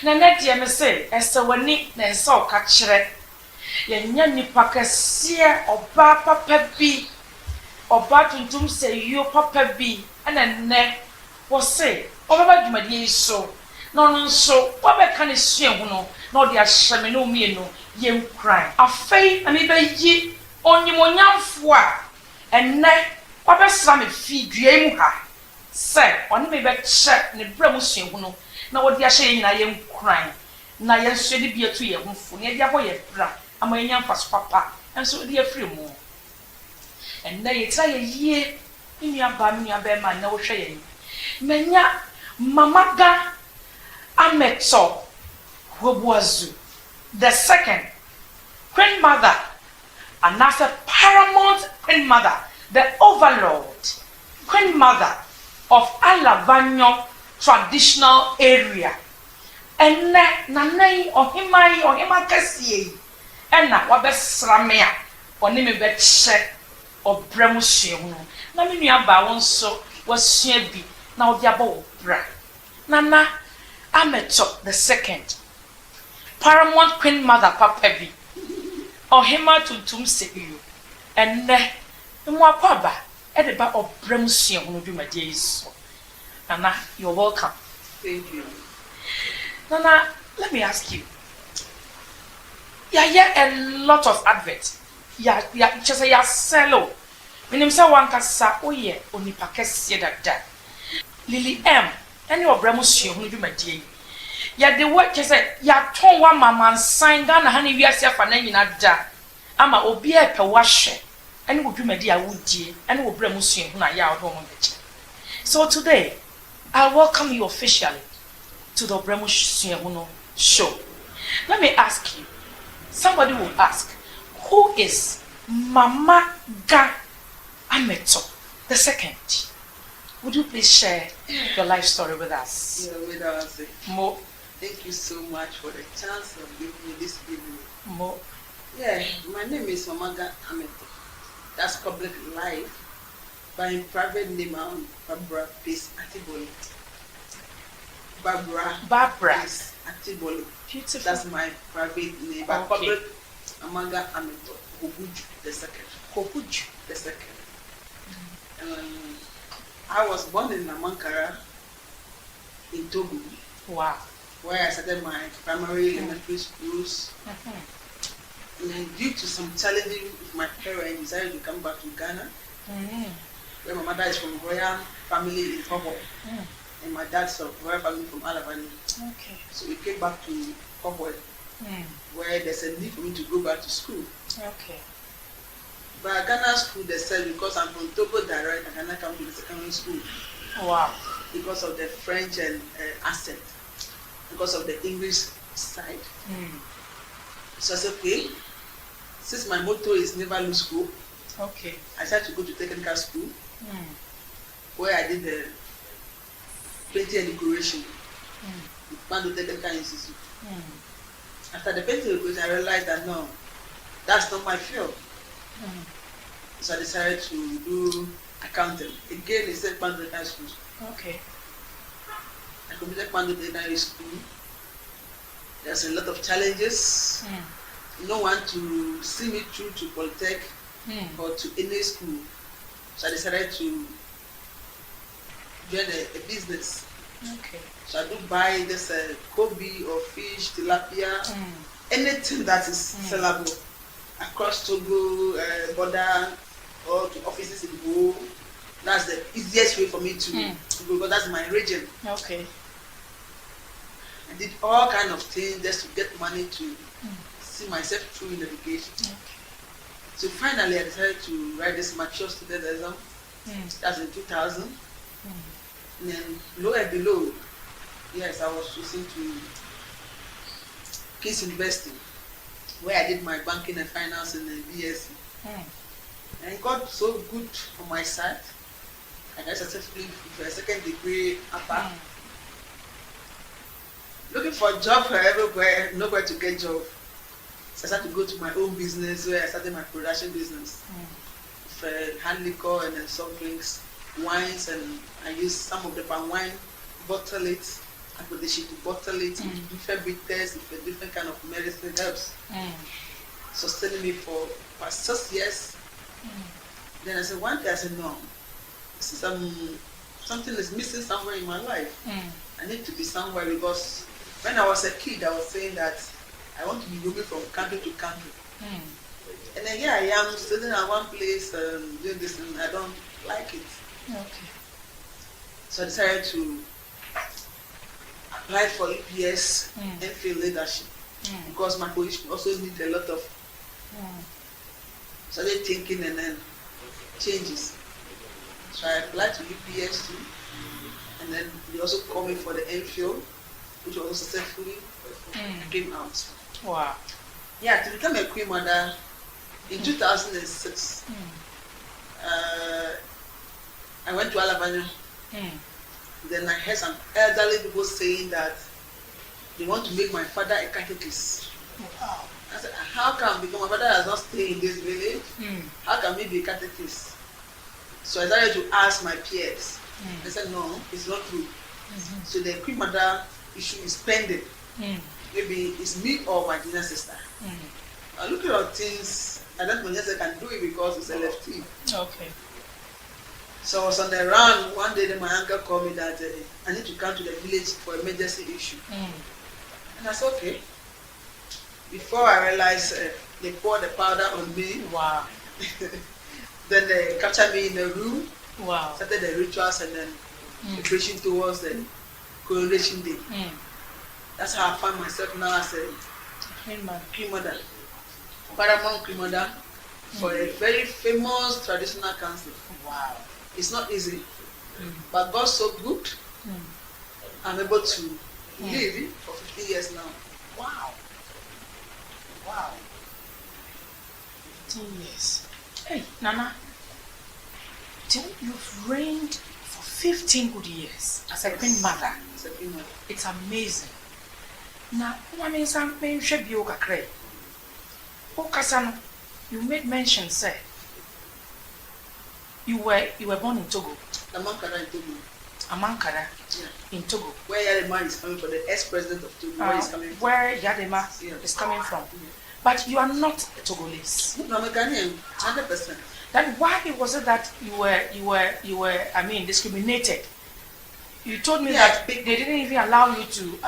Na net ye me say, ese wani na ensa o ka kire. Ye nya nipa kese oba papa bi. Oba tuntum se yo papa bi. Ana ne wo say, obaba dwumadi so. No nso, wo be ka ne suahunu na odi ahye me no mienu ye nkran. Afei na me be yi onyimonyamfo a enne wo be sra me fi dua mu ha. Se, oni me be che ne bramu suahunu na wodi ahye nyina ye nkran. Na ye nso de bia tu ye hunfu. Ne dia ho ye bra ama ye nyamfa so papa. Enso de afiri mu. Enne ye tra ye yie nua ba ma na wo hwe ye. Menya Mamaga Ametor Hoebuadzu, the second Queen Mother, and after paramount Queen Mother, the overlord, Queen Mother of Alavanyo traditional area. And nanay ohima kasiye, and na wabesramea, or name bet check Obramu suahunu. Na me nua ba won so wasua bi na odi aba obra. Nana Ametor the second, paramount Queen Mother papa bi. Ohima tuntum se iyo. Enne mu akwaba e de ba Obramu suahunu dwumadi so. Nana, you're welcome. Thank you. Nana, let me ask you. Yeah, a lot of adverts. Yeah, just say sell. Minim say one kasa oye onipa kese dada. Lily M, any Obramu suahunu dwumadi. Ya de what just say ya ton wa mama nsan ga na ha ne wiase afa na nyina da. Ama obi e pe wahwe. Any dwumadi a wudie, any Obramu suahunu na ya odo mo beche. So today, I welcome you officially to the Obramu suahunu show. Let me ask you. Somebody will ask, who is Mamaga Ametor the second? Would you please share your life story with us? Yeah, with us. Mo. Thank you so much for the chance of giving me this evening. Mo. Yeah, my name is Mamaga Ametor. That's public life. But in private name, I'm Barbara Peace Atiboli. Barbara Peace Atiboli. Beautiful. That's my private name. But public, Mamaga Ametor Hoebuadzu the second. Hoebuadzu the second. I was born in Namankara in Togo. Wow. Where I started my primary elementary schools. And then due to some challenges with my parents, decided to come back to Ghana. Where my mother is from royal family in Togo. And my dad's from royal family from Alavanyo. Okay. So we came back to Togo, where there's a need for me to go back to school. Okay. But Ghana school, they said because I'm from Togo direct, I cannot come to the secondary school. Wow. Because of the French and accent, because of the English side. So I said, okay, since my motto is never lose school, okay, I started to go to technical school, where I did the painting and decoration. Mando Technical Institute. After the painting and decoration, I realized that no, that's not my field. So I decided to do accounting. Again, it's said Mando Technical School. Okay. I completed Mando Technical School. There's a lot of challenges. No one to see me through to Polytech or to any school. So I decided to join a business. Okay. So I do buy this Kobe or fish, tilapia, anything that is sellable across Togo, border, or to offices in Go. That's the easiest way for me to go because that's my region. Okay. I did all kind of things just to get money to see myself through in education. Okay. So finally I decided to write this mature student exam. That's in 2000. And then low and below, yes, I was choosing to King's University, where I did my banking and finance in the BSc. And it got so good on my side. I got successfully for a second degree upper. Looking for a job everywhere, nowhere to get job. So I started to go to my own business where I started my production business. With hand liquor and soft drinks, wines, and I use some of the palm wine, bottle it, accommodation to bottle it with different bitters, with different kind of medicine herbs. Sustaining me for past 6 years. Then I said, one day I said, no, this is something is missing somewhere in my life. I need to be somewhere, because when I was a kid, I was saying that I want to be moving from country to country. And then here I am sitting at one place doing this, and I don't like it. Okay. So I decided to apply for EPS and field leadership, because my position also needs a lot of started thinking and then changes. So I applied to EPS too, and then they also called me for the MPhil, which also successfully came out. Wow. Yeah, to become a queen mother in 2006, I went to Alavanyo. Then I heard some elderly people saying that they want to make my father a catechist. Wow. I said, how come? Because my father does not stay in this village. How can he be a catechist? So I started to ask my peers. They said, no, it's not true. So the queen mother issue is pending. Maybe it's me or my junior sister. I look at things, I don't know if I can do it because it's a lefty. Okay. So I was on the run. One day, then my uncle called me that I need to come to the village for emergency issue. And I said, okay. Before I realized they poured the powder on me. Wow. Then they captured me in a room. Wow. Started the rituals and then preparation towards the coronation day. That's how I found myself now as a queen mother, paramount queen mother for a very famous traditional council. Wow. It's not easy, but God's so good. I'm able to live for 50 years now. Wow. Wow. 15 years. Hey, Nana, you've reigned for 15 good years as a queen mother. As a queen mother. It's amazing. Now, Maame something should be okay. Okasano, you made mention, say, you were born in Togo. Amankara in Togo. Amankara Yeah. in Togo. Where Yadema is coming from, the ex-president of Togo, where he's coming from. Where Yadema is coming from. But you are not a Togolese. No, I'm a Ghanaian, 100%. Then why was it that you were I mean, discriminated? You told me that they didn't even allow you to,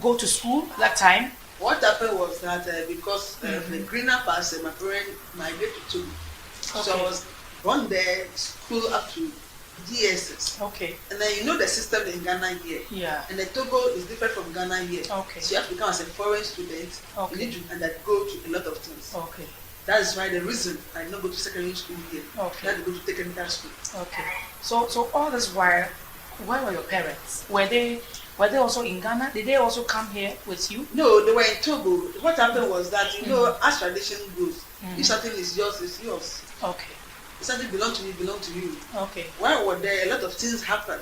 go to school that time. What happened was that because the greener part, my parents migrated to Togo. So I was born there, school up to DSS. Okay. And then you know the system in Ghana here. Yeah. And the Togo is different from Ghana here. Okay. So you have to become as a foreign student. Okay. You need to undergo to a lot of things. Okay. That is why the reason I did not go to secondary school here. Okay. I had to go to technical school. Okay. So all this while, where were your parents? Were they also in Ghana? Did they also come here with you? No, they were in Togo. What happened was that, you know, as tradition goes, if something is yours, it's yours. Okay. If something belongs to me, belongs to you. Okay. While I was there, a lot of things happened.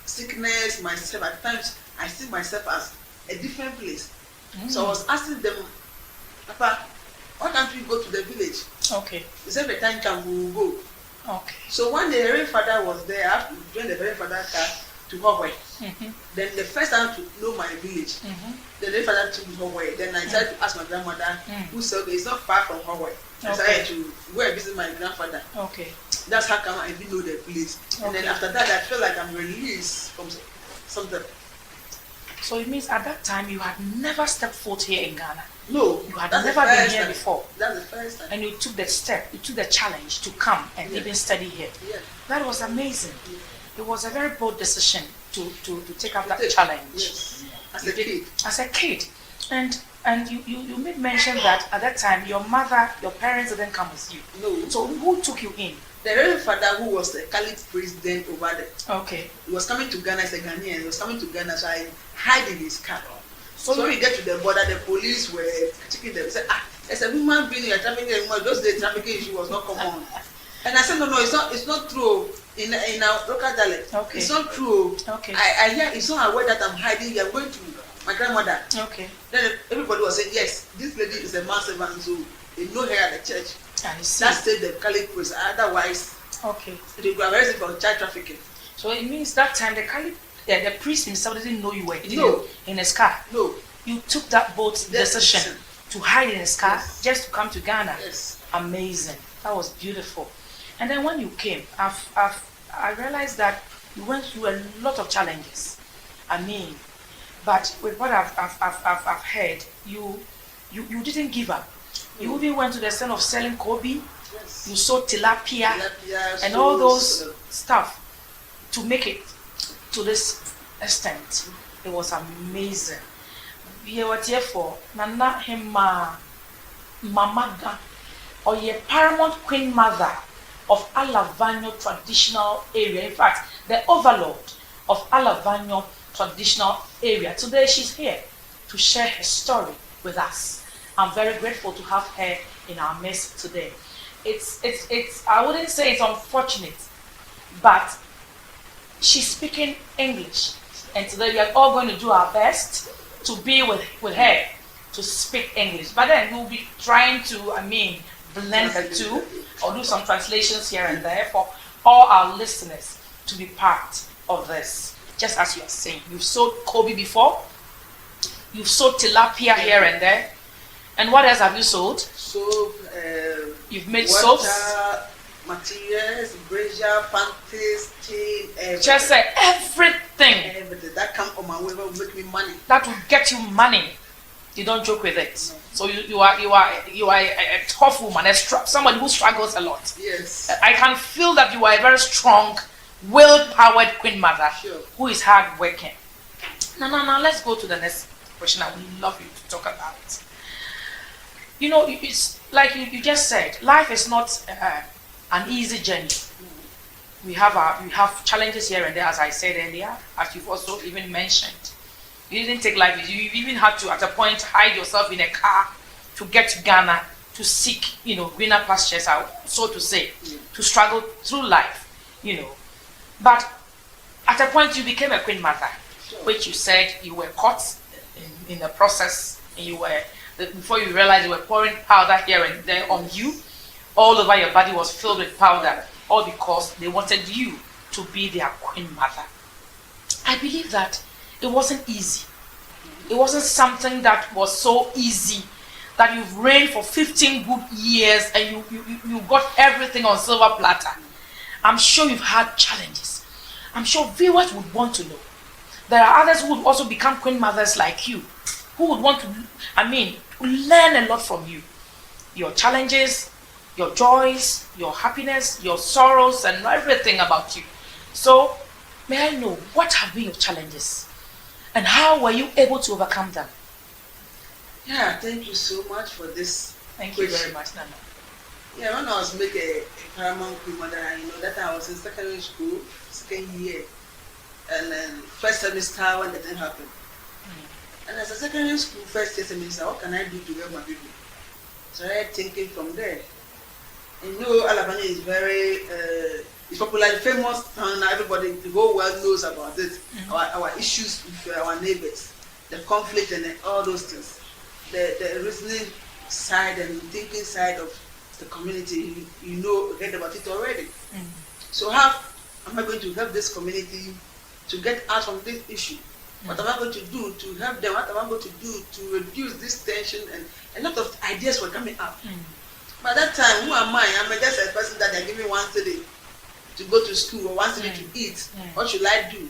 Sickness, myself, at times, I see myself as a different place. So I was asking them, Papa, why can't we go to the village? Okay. They said the time comes, we will go. Okay. So one day, the Reverend Father was there. I have to join the Reverend Father car to Hawaii. Then the first time to know my village, the Reverend Father took me to Hawaii. Then I decided to ask my grandmother, who said, okay, it's not far from Hawaii. I decided to go and visit my grandfather. Okay. That's how come I didn't know the place. And then after that, I felt like I'm released from something. So it means at that time you had never stepped foot here in Ghana. No, You had never been here before. That's the first time. And you took the step, you took the challenge to come and even study here. Yeah. That was amazing. It was a very bold decision to take up that challenge. Yes. As a kid. As a kid. And you made mention that at that time your parents didn't come with you. No. So who took you in? The Reverend Father, who was the Catholic priest then over there, Okay. he was coming to Ghana as a Ghanaian. He was coming to Ghana, so I hide in his car. So when we get to the border, the police were checking them. They said, there's a woman being here trafficking a woman. Those days trafficking issue was not common. And I said, no, it's not true. In our local dialect, Okay. It's not true. Okay. I hear it's not aware that I'm hiding here. I'm going to my grandmother. Okay. Then everybody was saying, yes, this lady is a man servant, so they know her at the church. I see. That said the Catholic priest. Otherwise, Okay. they were arrested for child trafficking. So it means that time the Catholic the priest himself didn't know you were in his car. No. You took that bold decision to hide in his car just to come to Ghana. Yes. Amazing. That was beautiful. And then when you came, I realized that you went through a lot of challenges. I mean, but with what I've heard, you didn't give up. You even went to the extent of selling Kobe. Yes. You sold tilapia and all those stuff to make it to this extent. It was amazing. We were here for Nana Hema Mamaga, or your paramount queen mother of Alavanyo traditional area. In fact, the overlord of Alavanyo traditional area. Today she's here to share her story with us. I'm very grateful to have her in our midst today. It's I wouldn't say it's unfortunate, but she's speaking English, and today we are all going to do our best to be with her to speak English. But then we'll be trying to, blend the two or do some translations here and there for all our listeners to be part of this. Just as you are saying, you've sold Kobe before, you've sold tilapia here and there, and what else have you sold? Soap, you've made water, soaps, materials, brazier, panties, chain, everything. just say everything Everything that come on my way will make me money. that will get you money. You don't joke with it. So you are a tough woman, somebody who struggles a lot. Yes. I can feel that you are a very strong, will-powered queen mother who is hard working. Now, let's go to the next question. I would love you to talk about. You know, it's like you just said, life is not an easy journey. We have challenges here and there, as I said earlier, as you've also even mentioned. You didn't take life easy. You even had to, at a point, hide yourself in a car to get to Ghana to seek, greener pastures, so to say, to struggle through life, But at a point, you became a queen mother, which you said you were caught in the process, and before you realized you were pouring powder here and there on you, all over your body was filled with powder, all because they wanted you to be their queen mother. I believe that it wasn't easy. It wasn't something that was so easy that you've reigned for 15 good years and you got everything on silver platter. I'm sure you've had challenges. I'm sure viewers would want to know. There are others who would also become queen mothers like you, who would want to, learn a lot from you. Your challenges, your joys, your happiness, your sorrows, and everything about you. So, may I know, what have been your challenges? And how were you able to overcome them? Yeah, thank you so much for this. Thank you very much, Nana. Yeah, when I was making a paramount queen mother, that I was in secondary school, second year, and then first semester when that thing happened. And as a secondary school first year semester, what can I do to help my people? So I started thinking from there. And Alavanyo is very it's popular, famous town. Everybody, the whole world knows about it. Our issues with our neighbors, the conflict and all those things. The reasoning side and thinking side of the community, read about it already. So how am I going to help this community to get out from this issue? What am I going to do to help them? What am I going to do to reduce this tension? And a lot of ideas were coming up. By that time, who am I? I'm just a person that they're giving once a day to go to school or once a day to eat. What should I do?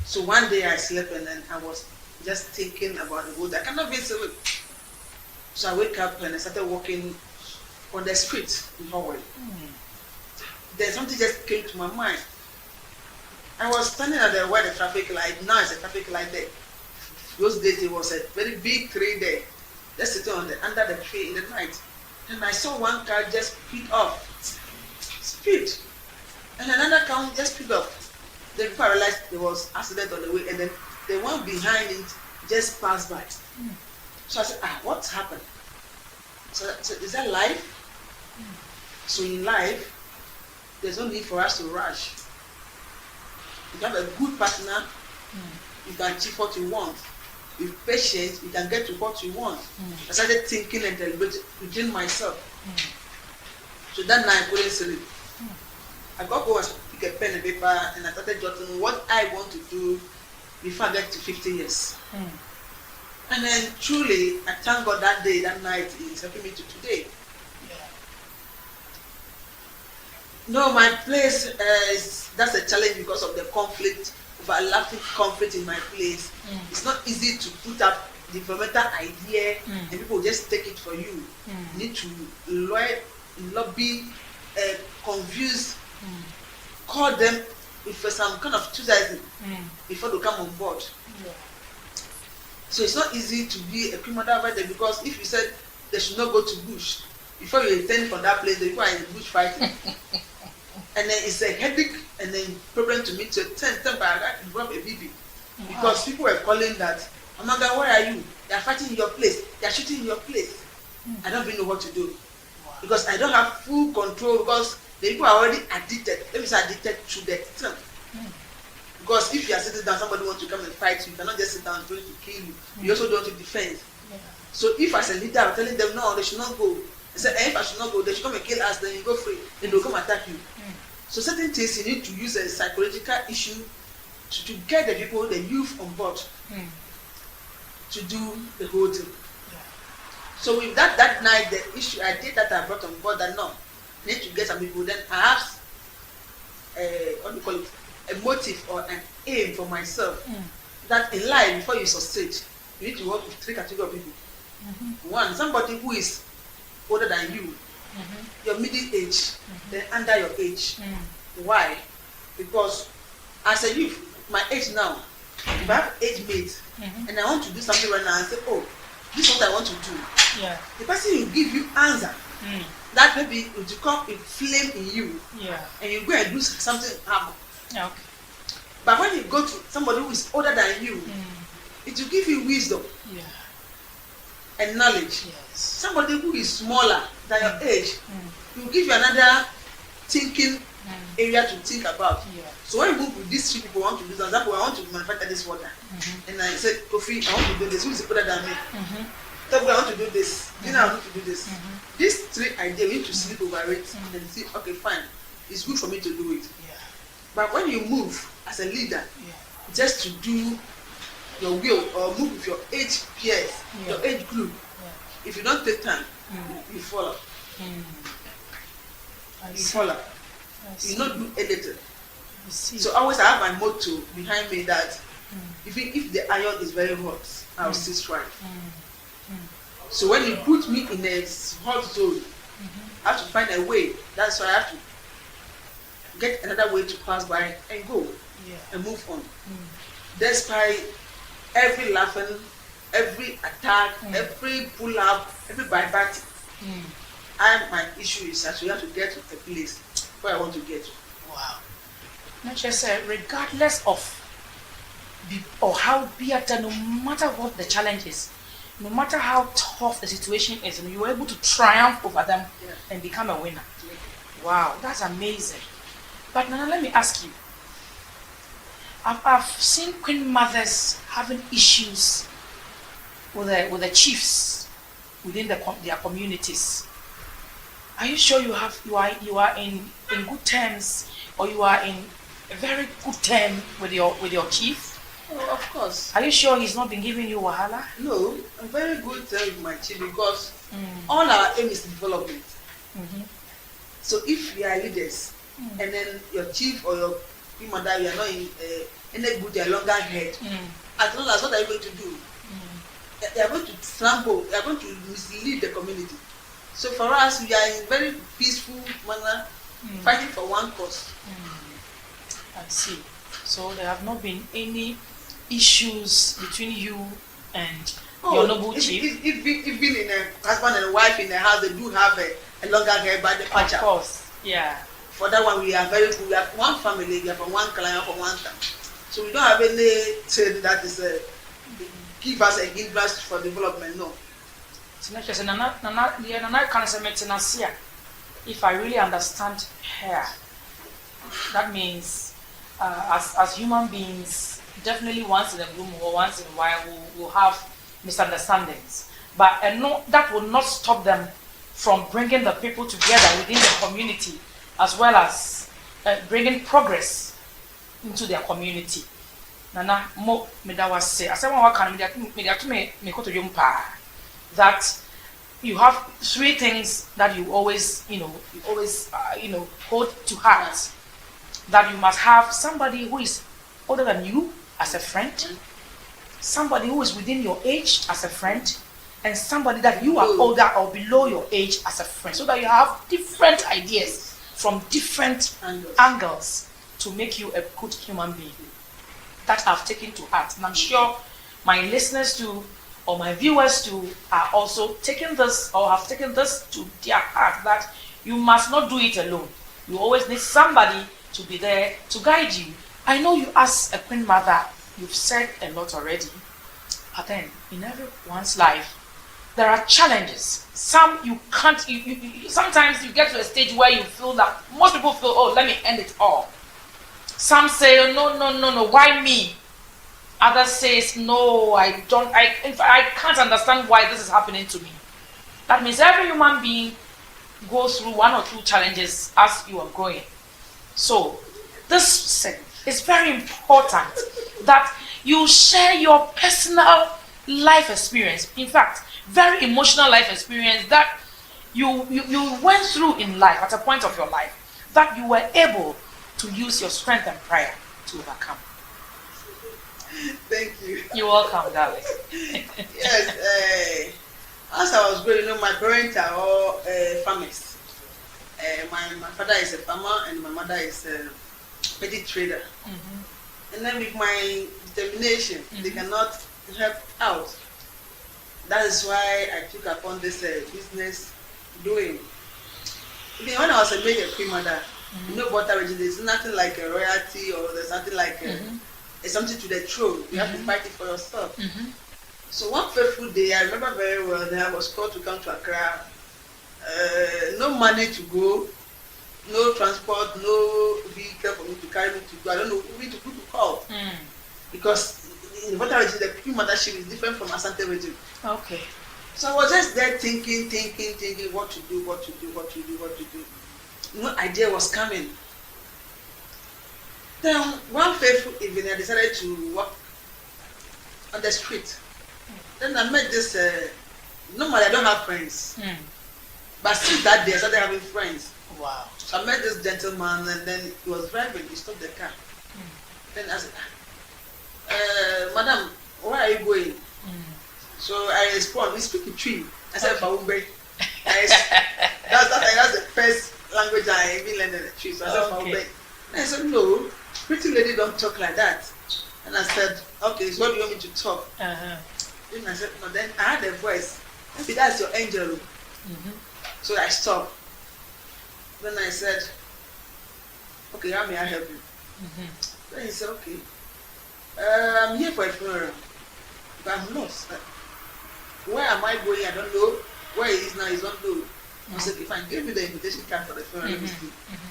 So one day I slept and then I was just thinking about the whole. I cannot be sleep. So I wake up and I started walking on the street in Hawaii. Then something just came to my mind. I was standing at where the traffic light, now it's a traffic light there. Those days it was a very big tree there. Just sitting under the tree in the night. And I saw one car just speed up. Speed. And another car just speed up. Then before I realized there was accident on the way, and then the one behind it just passed by. So I said, what's happened? So is that life? So in life, there's no need for us to rush. If you have a good partner, you can achieve what you want. With patience, you can get to what you want. I started thinking and deliberating within myself. So that night I couldn't sleep. I got to go and pick took a pen and paper and I started jotting what I want to do before I get to 50 years. And then truly, I thank God that day, that night is helping me to today. No, my place that's a challenge because of the conflict, overlapping conflict in my place. It's not easy to put up the developmental idea and people just take it for you. You need to lobby, confuse, call them with some kind of enthusiasm before they come on board. So it's not easy to be a criminal over there because if you said they should not go to bush, before you return from that place, the people are in bush fighting. And then it's a headache and then problem to me to time by that drop a baby. Because people were calling that, Mamaga, where are you? They are fighting in your place, they are shooting in your place. I don't even know what to do. Because I don't have full control because the people are already addicted. Let me say addicted to the term. Because if you are sitting down, somebody wants to come and fight you, you cannot just sit down trying to kill you. You also don't want to defend. So if as a leader I'm telling them no, they should not go. I said, if I should not go, they should come and kill us, then you go free, then they'll come attack you. So certain things you need to use a psychological issue to get the people, the youth on board to do the whole thing. So with that night, the issue I did that I brought on board that no, I need to get some people, then I have what do you call it? A motive or an aim for myself that in life before you succeed you need to work with three categories of people. One, somebody who is older than you, your middle age, then under your age. Why? Because as a youth, my age now, if I have age mate and I want to do something right now and say, oh, this is what I want to do, the person will give you answer that maybe will become a flame in you and you go and do something harmful. But when you go to somebody who is older than you, it will give you wisdom and knowledge. Somebody who is smaller than your age, it will give you another thinking area to think about. So when you move with these three people, want to do, for example, I want to manufacture this water, and I said, Kofi, I want to do this. Who is older than me? Tell me I want to do this. Then I want to do this. These three ideas, we need to sleep over it and see, okay, fine, it's good for me to do it. But when you move as a leader, just to do your will or move with your age peers, your age group, if you don't take time, you follow. You follow. You not do anything. So always I have my motto behind me that if the iron is very hot, I will still strive. So when you put me in a hot zone, I have to find a way. That's why I have to get another way to pass by and go and move on. Despite every laughing, every attack, every pull up, every bypass, my issue is that we have to get to a place where I want to get to. Wow. Not just regardless of or how bitter, no matter what the challenge is, no matter how tough the situation is, and you are able to triumph over them and become a winner. Wow, that's amazing. But Nana, let me ask you. I've seen queen mothers having issues with the chiefs within their communities. Are you sure you are in good terms, or you are in a very good term with your chief? Oh, of course. Are you sure he's not been giving you wahala? No, I'm very good with my chief because all our aim is development. So if we are leaders and then your chief or your mother, you are not in any good, you are longer head. As long as what are you going to do? You are going to trample, you are going to mislead the community. So for us, we are in very peaceful manner, fighting for one cause. I see. So there have not been any issues between you and your noble chief? Even in a husband and wife in the house, they do have a longer hair by the patch. Of course, yeah. For that one, we are very good. We have one family, we have one client for one time. So we don't have any say that is give us a hindrance for development, no. If I really understand her, that means as human beings, definitely once in a blue moon or once in a while we'll have misunderstandings. But no, that will not stop them from bringing the people together within the community, as well as bringing progress into their community. Nana mo medawase asema waka media to me koto yompa that you have 3 things that you always hold to heart. That you must have somebody who is older than you as a friend, somebody who is within your age as a friend, and somebody that you are older or below your age as a friend, so that you have different ideas from different angles to make you a good human being. That I've taken to heart, and I'm sure my listeners too, or my viewers too, are also taking this or have taken this to their heart, that you must not do it alone. You always need somebody to be there to guide you. I know you, as a queen mother, you've said a lot already, but then in everyone's life there are challenges. Some you can't. Sometimes you get to a stage where you feel that most people feel, oh, let me end it all. Some say, oh, no, why me? Others says, no, I don't. In fact, I can't understand why this is happening to me. That means every human being goes through 1 or 2 challenges as you are growing. So this is very important that you share your personal life experience. In fact, very emotional life experience that you went through in life at a point of your life, that you were able to use your strength and prayer to overcome. Thank you. You're welcome, darling. Yes, as I was growing up, my parents are all farmers. My father is a farmer and my mother is a petty trader. And then with my determination, they cannot help out. That is why I took upon this business doing. When I was a major queen mother, you know, water region, there's nothing like a royalty, or there's nothing like it's something to the throne. You have to fight it for yourself. So one fateful day, I remember very well that I was called to come to Accra. No money to go, no transport, no vehicle for me to carry me to go. I don't know who to call. Because in the water region, the queen mothership is different from Asante region. Okay. So I was just there thinking what to do. No idea was coming. Then one fateful evening, I decided to walk on the street. Then I met this. Normally, I don't have friends, but since that day, I started having friends. Wow. So I met this gentleman, and then he was driving. He stopped the car. Then I said, "Madam, where are you going?" So I respond, "We speak in tree." I said, "Faumbe." That's the first language I even learned in the tree. So I said, "Faumbe." I said, "No, pretty lady don't talk like that." And I said, "Okay, so what do you want me to talk?" Then I said, "No." Then I had a voice. Maybe that's your angel. So I stopped. Then I said, "Okay, how may I help you?" Then he said, "Okay, I'm here for a funeral, but I'm lost. Where am I going? I don't know. Where he is now, he don't know." I said, "If I give you the invitation card for the funeral,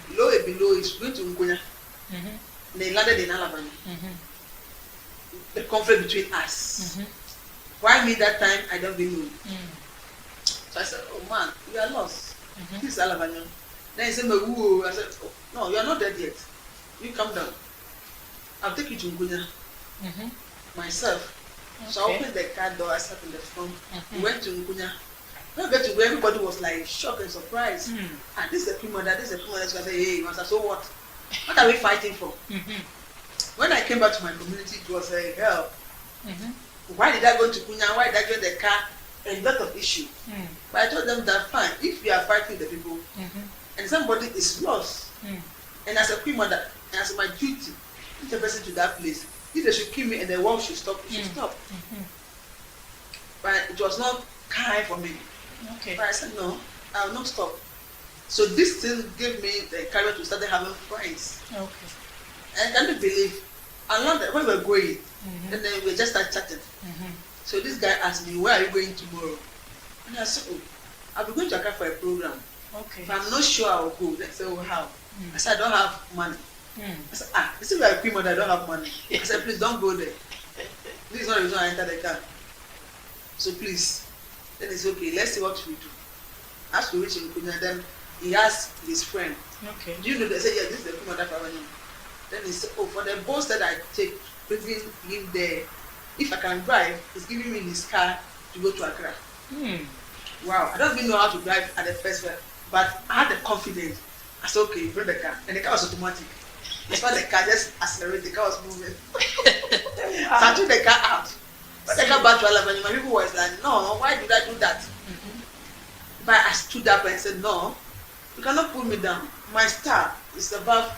below is going to Nkonya." They landed in Alavanyo. The conflict between us. Why me that time? I don't even know. So I said, "Oh man, you are lost. This is Alavanyo." Then he said, "No." I said, "Oh, no, you are not dead yet. You come down. I'll take you to Nkonya myself." So I opened the car door, I sat in the front, we went to Nkonya. When I got to where everybody was like shocked and surprised. And this is a queen mother, this is a queen mother. So I said, "Hey, master, so what? What are we fighting for?" When I came back to my community, it was a hell. Why did I go to Nkonya? Why did I get the car? A lot of issue. But I told them that fine, if we are fighting the people and somebody is lost, and as a queen mother, and as my duty, take the person to that place. If they should kill me and the world should stop, it should stop. But it was not kind for me. Okay. But I said, "No, I will not stop." So this thing gave me the courage to start having friends. Okay. And can you believe, along that when we were going, and then we just started chatting. So this guy asked me, "Where are you going tomorrow?" And I said, "Oh, I'll be going to Accra for a program. Okay. But I'm not sure I'll go." They said, "Oh, how?" I said, "I don't have money." I said, "You see, like a queen mother, I don't have money." I said, "Please don't go there. This is not the reason I entered the car. So please." Then it's okay, let's see what we do. As we reach in Nkonya, then he asked his friend, Okay. do you know, they said, yeah, this is the Queen of Alavanyo. Then he said, oh, for the bus that I take, bringing him there, if I can drive, he's giving me his car to go to Accra. Wow, I don't even know how to drive at the first one, but I had the confidence. I said, okay, bring the car. And the car was automatic. As far as the car just accelerated, the car was moving. So I took the car out. When I got back to Alavanyo, my people was like, no, why did I do that? But I stood up and said, no, you cannot pull me down. My star is above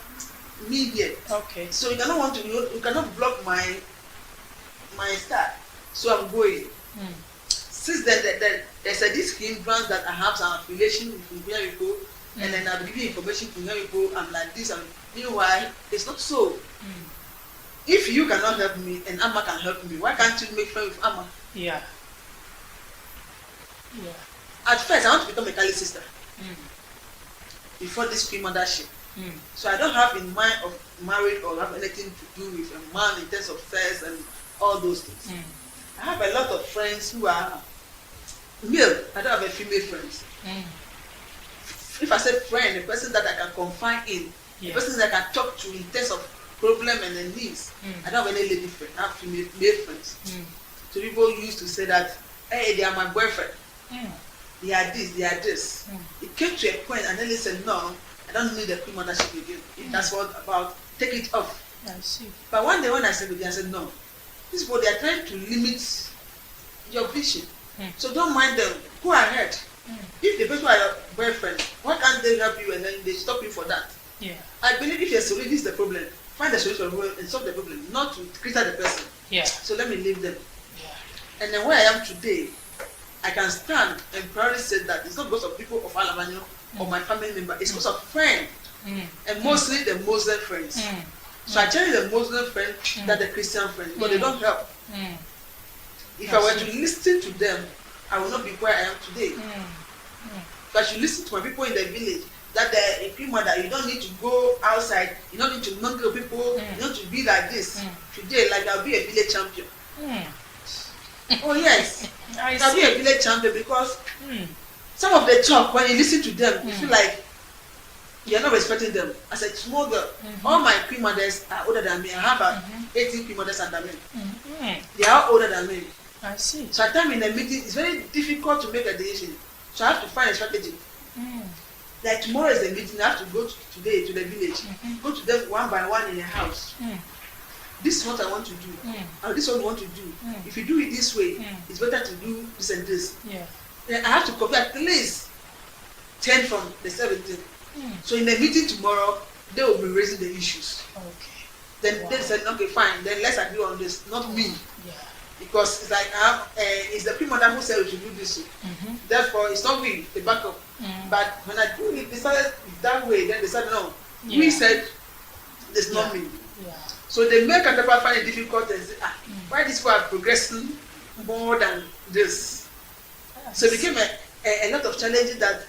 me here. Okay. So you cannot you cannot block my star. So I'm going. Since then, there's this hindrance that I have some affiliation with here you go, and then I'll give you information to here you go. I'm like this, and meanwhile, it's not so. If you cannot help me and Amma can help me, why can't you make friends with Amma? Yeah. At first, I want to become a Kali sister before this Queen mothership. So I don't have in mind of marriage or have anything to do with a man in terms of sex and all those things. I have a lot of friends who are male. I don't have a female friends. If I say friend, a person that I can confide in, a person that I can talk to in terms of problem and the needs. I don't have any lady friend. I have female male friends. So people used to say that, hey, they are my boyfriend. They are this, they are this. It came to a point and then they said, no, I don't need a Queen mothership again. If that's what about, take it off. I see. But one day when I said with them, I said, no, these people, they are trying to limit your vision. So don't mind them. Go ahead. If the people are your boyfriend, why can't they help you and then they stop you for that? Yeah. I believe if your solution is the problem, find the solution and solve the problem, not to criticize the person. Yeah. So let me leave them. Yeah. And then where I am today, I can stand and proudly say that it's not because of people of Alavanyo or my family member, it's because of friends. And mostly the Muslim friends. So I tell you the Muslim friend that the Christian friend, but they don't help. If I were to listen to them, I will not be where I am today. But I should listen to my people in the village that the Queen mother, you don't need to go outside, you don't need to mingle with people, you don't need to be like this. Today, like I'll be a village champion. Oh yes, I'll be a village champion because some of the talk, when you listen to them, you feel like you're not respecting them. As a small girl, all my Queen mothers are older than me. I have 18 Queen mothers under me. They are older than me. I see. So at time in the meeting, it's very difficult to make a decision. So I have to find a strategy. Like tomorrow is the meeting, I have to go today to the village. Go to them one by one in the house. This is what I want to do. Or this is what I want to do. If you do it this way, it's better to do this and this. Then I have to copy at least 10 from the 17. So in the meeting tomorrow, they will be raising the issues. Okay. Then they said, okay, fine, then let's agree on this, not me. Because it's like it's the Queen mother who said we should do this. Therefore, it's not me, the backup. But when I do it, they started that way. Then they said no. We said it's not me. So they make a find it difficult and say, why these people are progressing more than this? So it became a lot of challenges that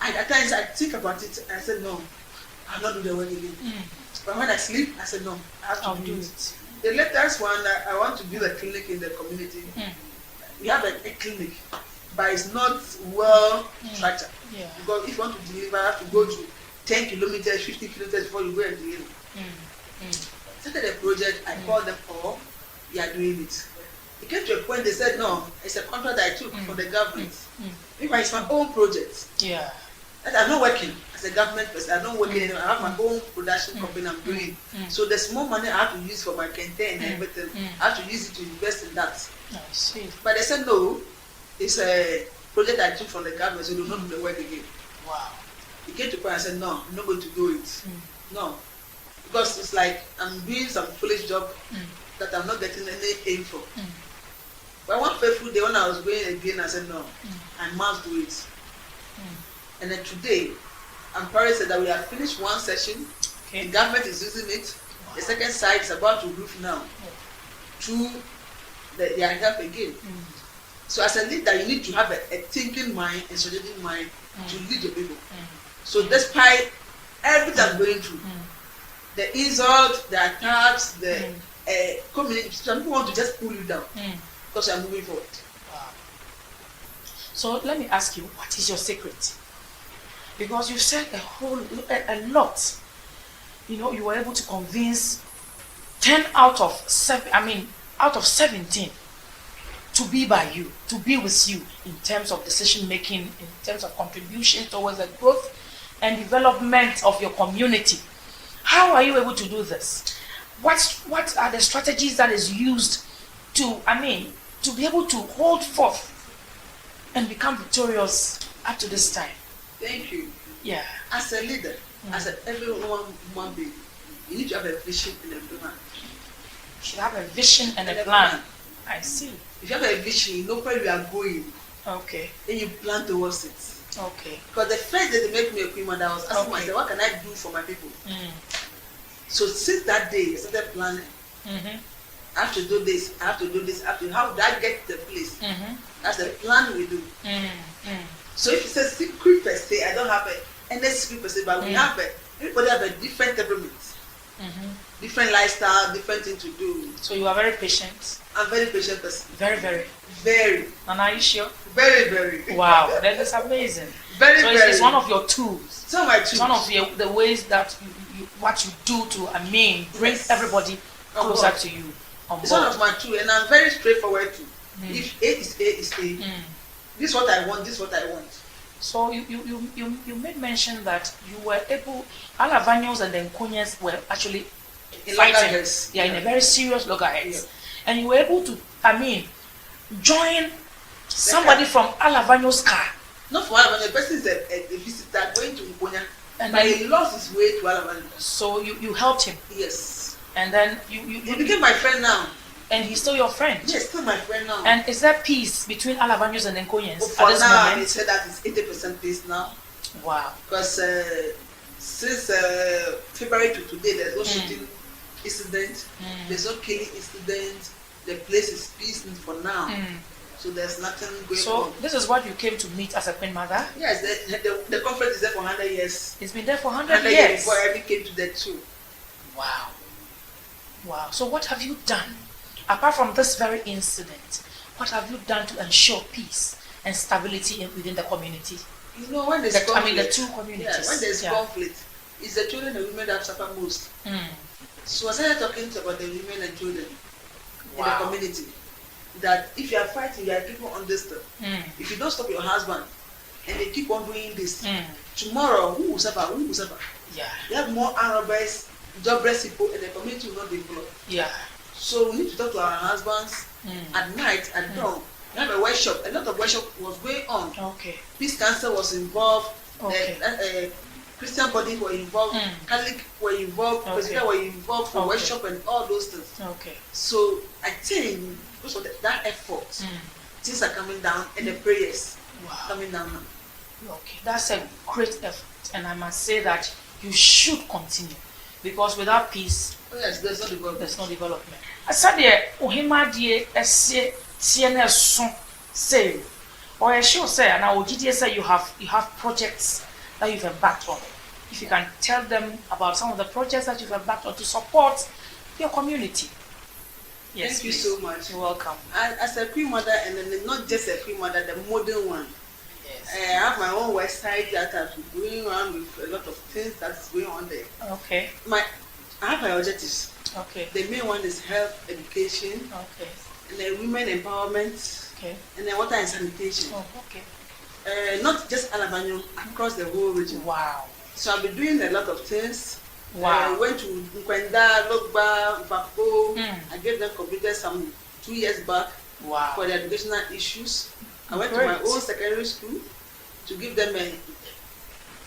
at times I think about it. And I said no, I'll not do the work again. But when I sleep, I said no, I have to do it. The latest one, I want to build a clinic in the community. We have a clinic, but it's not well structured. Because if you want to deliver, you have to go to 10 kilometers, 50 kilometers before you go and deliver. I started a project, I called them all, we are doing it. It came to a point they said, no, it's a contract that I took from the government. Meanwhile, it's my own project. I'm not working as a government person. I'm not working anymore. I have my own production company I'm doing. So there's more money I have to use for my campaign and everything. I have to use it to invest in that. I see. But they said no, it's a project I took from the government, so they will not do the work again. Wow. It came to a point I said no, I'm not going to do it. No. Because it's like I'm doing some foolish job that I'm not getting any aim for. But one faithful day when I was going again, I said no, I must do it. And then today, I'm proud to say that we have finished one session. The government is using it. The second side is about to roof now. To their help again. So as a leader, you need to have a thinking mind, a strategic mind to lead your people. So despite everything I'm going through, the insult, the attacks, the community, some people want to just pull you down because I'm moving forward. Wow. So let me ask you, what is your secret? because you said a lot. You know, you were able to convince 10 out of 7. I mean, out of 17 to be by you, to be with you in terms of decision making, in terms of contribution towards the growth and development of your community. How are you able to do this? What are the strategies that is used to be able to hold forth and become victorious up to this time? Thank you. Yeah. As a leader, as every human being, you need to have a vision and a plan. You should have a vision and a plan. I see. If you have a vision, you know where you are going. Okay. Then you plan towards it. Okay. Because the first day they make me a queen mother, I was asking myself, what can I do for my people? So since that day, I started planning. I have to do this, I have to do this, how do I get to the place? That's the plan we do. So if it's a secret per se, I don't have any secret per se, but we have everybody have a different temperament. Different lifestyle, different thing to do. So you are very patient. I'm very patient person. Very, very. Very. And are you sure? Very, very. Wow, that is amazing. Very, so very. It's one of your tools. It's one of my tools. It's one of the ways that what you do to bring everybody closer to you. It's one of my tools, and I'm very straightforward too. If A is A is A, this is what I want. This is what I want. So you made mention that you were able, Alavanyos and the Nkunyas were actually fighting. Yeah, in a very serious loggerheads. And you were able to, join somebody from Alavanyo's car. Not for Alavanyo, the person is a visitor going to Nkunya, but he lost his way to Alavanyo. So you helped him? Yes. And then he became my friend now. And he's still your friend? Yes, still my friend now. And is there peace between Alavanyos and Nkonyans at this now, moment? He said that it's 80% peace now. Wow. Because since February to today, there's no shooting incident, there's no killing incident, the place is peaceful for now. So there's nothing going on. So this is what you came to meet as a Queen Mother? Yes, the conference is there for 100 years. It's been there for 100 years? Before I came to that too. Wow. Wow. So what have you done? Apart from this very incident, what have you done to ensure peace and stability within the community? You know, when there's conflict, the two communities. Yeah, when there's conflict, it's the children and women that suffer most. So I started talking about the women and children in the community. That if you are fighting, you are people understand. If you don't stop your husband and they keep on doing this, tomorrow who will suffer? Who will suffer? Yeah. You have more Arabs, jobless people, and the community will not develop. Yeah. So we need to talk to our husbands at night, at dawn. We have a workshop. A lot of workshop was going on. Okay. Peace Council was involved. Okay. Christian bodies were involved. Catholic were involved. Presbyterian were involved for workshop and all those things. Okay. So I think because of that effort, things are coming down, and the prayers coming down now. Okay, that's a great effort, and I must say that you should continue, because without peace, yes, there's no development. There's no development. I said the ohima die ese TNS so say, or I sure say, and I will say you have projects that you've embarked on. If you can tell them about some of the projects that you've embarked on to support your community. Yes, thank you so much. You're welcome. As a Queen Mother, and then not just a Queen Mother, the modern one. Yes. I have my own website that I'm going around with a lot of things that's going on there. Okay. I have my objectives. Okay. The main one is health education. Okay. And then women empowerment. Okay. And then water and sanitation. Oh, okay. Not just Alavanyo, across the whole region. Wow. So I've been doing a lot of things. Wow. I went to Nkwenda, Logba, Bako. I gave them computers 2 years back for the educational issues. I went to my own secondary school to give them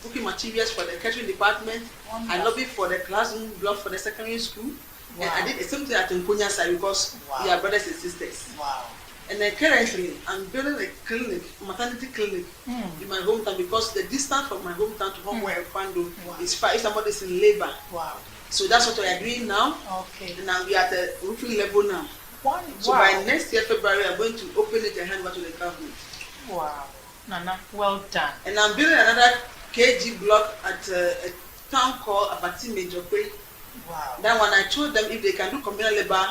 cooking materials for the catering department. Wonderful. I lobbied for the classroom block for the secondary school. Wow. And I did the same thing at Nkunya side because we are brothers and sisters. Wow. And then currently, I'm building a clinic, maternity clinic in my hometown because the distance from my hometown to home where I found is far if somebody's in labor. Wow. So that's what we are doing now. Okay. And now we are at the roofing level now. Wow. So by next year, February, I'm going to open it and hand over to the government. Wow. Nana, well done. And I'm building another KG block at a town called Abatime Jokwe. Wow. That one I told them if they can do communal labor,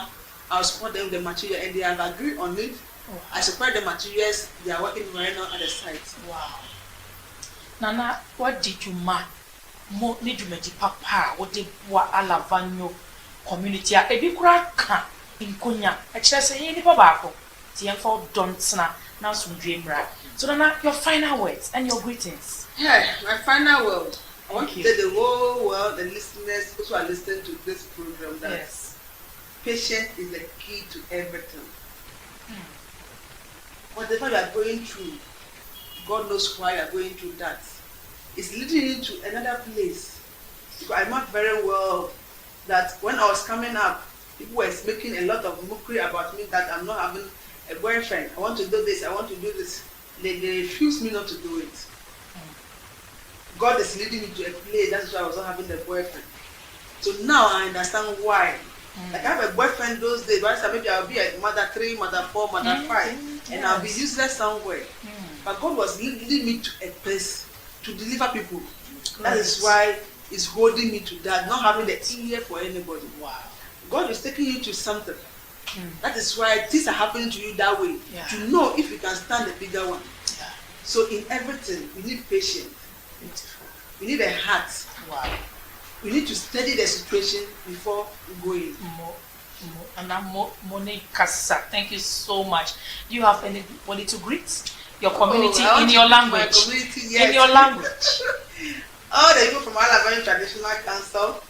I'll support them with the material, and they have agreed on it. Wow. I supply the materials, they are working right now at the site. Wow. Nana, what did you ma? Mo need you meti papa, what did Boa Alavanyo community a ebi kura ka inkonya. E kire say ye nipa baako. Ti enfo don'tsna na sundwe mra. So Nana, your final words and your greetings. Yeah, my final word. I want to tell the whole world, the listeners, those who are listening to this program, that patience is the key to everything. Whatever you are going through, God knows why you are going through that. It's leading you to another place. Because I marked very well that when I was coming up, people were making a lot of mockery about me that I'm not having a boyfriend. I want to do this, I want to do this. They refused me not to do it. God is leading me to a place, that's why I was not having a boyfriend. So now I understand why. Like I have a boyfriend those days, but maybe I'll be at mother 3, mother 4, mother 5, and I'll be useless somewhere. But God was leading me to a place to deliver people. That is why He's holding me to that, not having the ear for anybody. Wow. God is taking you to something. That is why things are happening to you that way. To know if you can stand the bigger one. So in everything, we need patience. We need a heart. Wow. We need to study the situation before we go in. Monica, thank you so much. Do you have anybody to greet? Your community in your language? My community, yes. In your language. All the people from Alavanyo Traditional Council.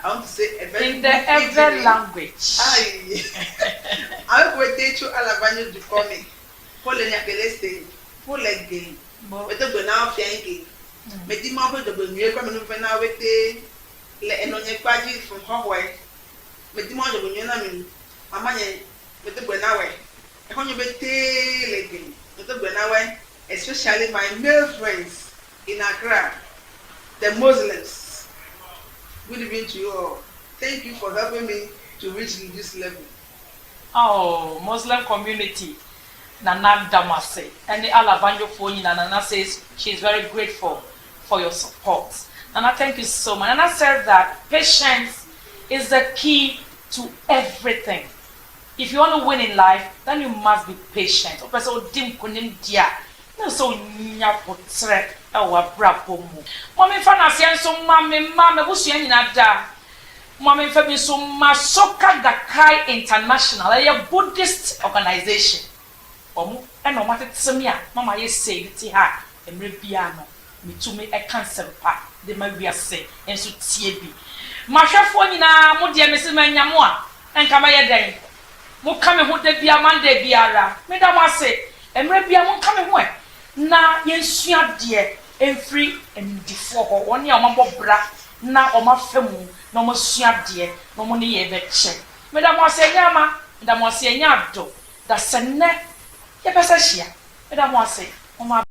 I want to say a very in the ever language. I'm going to teach you Alavanyo to call me. Polenya Peleste, Polegi, with the Bonao Fianki. Medima with the Bunya coming over now with the Lenonyaquaji from Hawaii. Medima the Bunyamin, Amaya with the Bunawe. A hundred legging with the Bunawe, especially my male friends in Accra, the Muslims. Good evening to you all. Thank you for helping me to reach this level. Oh, Muslim community. Nana Damase. And the Alavanyo phone, Nana says she's very grateful for your support. Nana, thank you so much. Nana said that patience is the key to everything. If you want to win in life, then you must be patient. So dim kunim dia. No so nya potre e wa brapo mu. Mama fa na se so mama busu nyina da. Mama fa bi so Masoka Gakkai International, a Buddhist organization. Omu e no matetsemi a mama ye say ti ha emre bia no mitumi e cancer pa de ma wiase enso tie bi. Mahwefo nyina mo de mesi manyamo a enka ma ye den. Mo ka me ho de bia mande biara. Me da mo ase emre bia mo ka me ho e na yensua de enfri endifo ho woni a mabɔ bra na o mafemu na mo sua de na mo ne ye be che. Me da mo ase nyama, me da mo ase nya do da senne ye pesa hia. Me da mo ase o ma